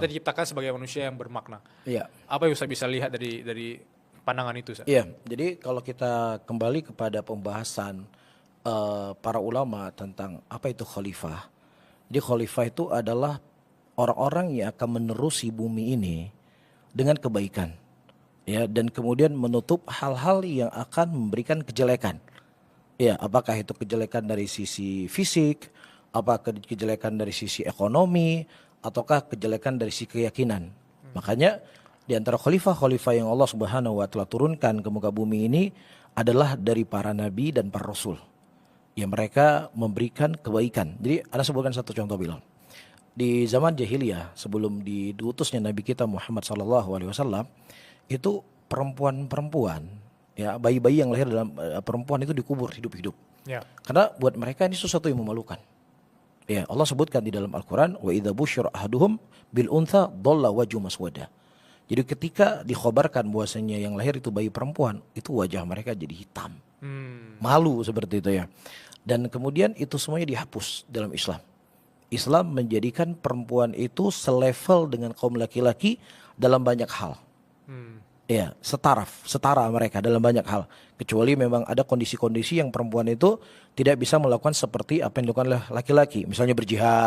kita diciptakan sebagai manusia yang bermakna. Iya. Apa yang Ustaz bisa lihat dari pandangan itu, Ustaz? Iya, jadi kalau kita kembali kepada pembahasan para ulama tentang apa itu khalifah. Jadi khalifah itu adalah orang-orang yang akan menerusi bumi ini dengan kebaikan. Ya, dan kemudian menutup hal-hal yang akan memberikan kejelekan. Ya, apakah itu kejelekan dari sisi fisik, apakah kejelekan dari sisi ekonomi, ataukah kejelekan dari sisi keyakinan. Makanya di antara khalifah-khalifah yang Allah Subhanahu wa taala turunkan ke muka bumi ini adalah dari para nabi dan para rasul. Ya, mereka memberikan kebaikan. Jadi ada sebutkan satu contoh Bilal. Di zaman jahiliyah sebelum diutusnya Nabi kita Muhammad SAW, itu perempuan-perempuan, ya bayi-bayi yang lahir dalam perempuan itu dikubur hidup-hidup. Ya. Karena buat mereka ini sesuatu yang memalukan. Ya, Allah sebutkan di dalam Al-Quran, wa idza busyira ahaduhum bil untha dhalla wajhu maswada. Jadi ketika dikhabarkan bahwasanya yang lahir itu bayi perempuan, itu wajah mereka jadi hitam. Malu seperti itu ya. Dan kemudian itu semuanya dihapus dalam Islam. Islam menjadikan perempuan itu selevel dengan kaum laki-laki dalam banyak hal. Ya, setara mereka dalam banyak hal. Kecuali memang ada kondisi-kondisi yang perempuan itu tidak bisa melakukan seperti apa yang dilakukan oleh laki-laki. Misalnya berjihad.